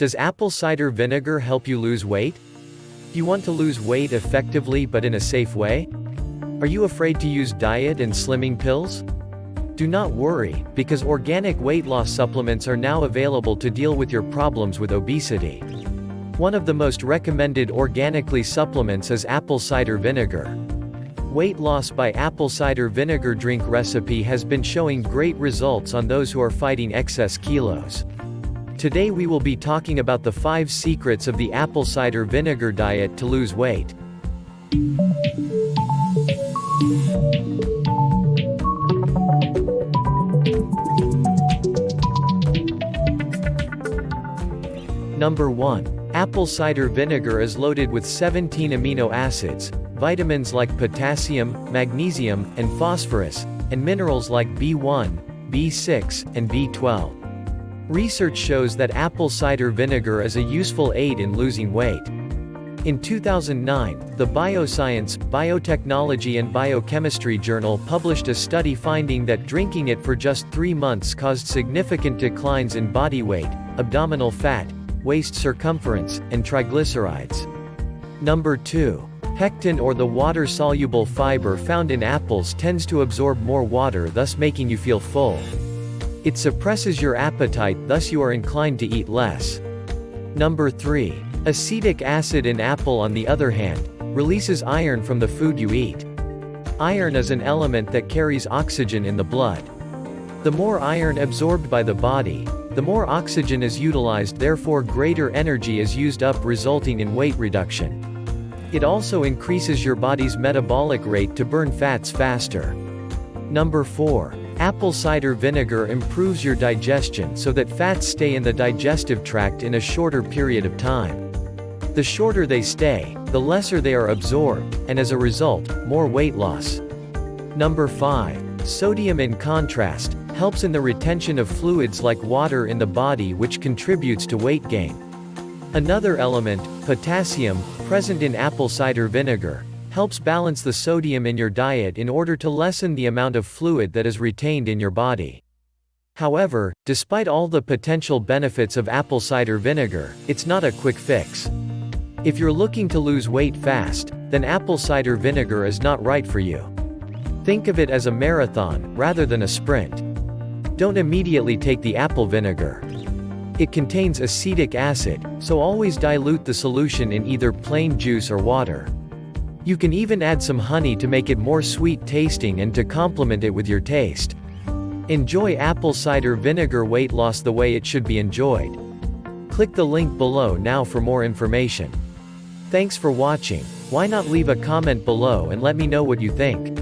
Does apple cider vinegar help you lose weight? Do you want to lose weight effectively but in a safe way? Are you afraid to use diet and slimming pills? Do not worry, because organic weight loss supplements are now available to deal with your problems with obesity. One of the most recommended organically supplements is apple cider vinegar. Weight loss by apple cider vinegar drink recipe has been showing great results on those who are fighting excess kilos. Today we will be talking about the 5 secrets of the apple cider vinegar diet to lose weight. Number 1. Apple cider vinegar is loaded with 17 amino acids, vitamins like potassium, magnesium, and phosphorus, and minerals like B1, B6, and B12. Research shows that apple cider vinegar is a useful aid in losing weight. In 2009, the Bioscience, Biotechnology and Biochemistry journal published a study finding that drinking it for just 3 months caused significant declines in body weight, abdominal fat, waist circumference, and triglycerides. Number 2. Pectin, or the water-soluble fiber found in apples, tends to absorb more water, thus making you feel full. It suppresses your appetite, thus you are inclined to eat less. Number 3. Acetic acid in apple, on the other hand, releases iron from the food you eat. Iron is an element that carries oxygen in the blood. The more iron absorbed by the body, the more oxygen is utilized, therefore greater energy is used up, resulting in weight reduction. It also increases your body's metabolic rate to burn fats faster. Number 4. Apple cider vinegar improves your digestion so that fats stay in the digestive tract in a shorter period of time. The shorter they stay, the lesser they are absorbed, and as a result, more weight loss. Number 5. Sodium, in contrast, helps in the retention of fluids like water in the body, which contributes to weight gain. Another element, potassium, present in apple cider vinegar, helps balance the sodium in your diet in order to lessen the amount of fluid that is retained in your body. However, despite all the potential benefits of apple cider vinegar, it's not a quick fix. If you're looking to lose weight fast, then apple cider vinegar is not right for you. Think of it as a marathon, rather than a sprint. Don't immediately take the apple vinegar. It contains acetic acid, so always dilute the solution in either plain juice or water. You can even add some honey to make it more sweet tasting and to complement it with your taste. Enjoy apple cider vinegar weight loss the way it should be enjoyed. Click the link below now for more information. Thanks for watching. Why not leave a comment below and let me know what you think.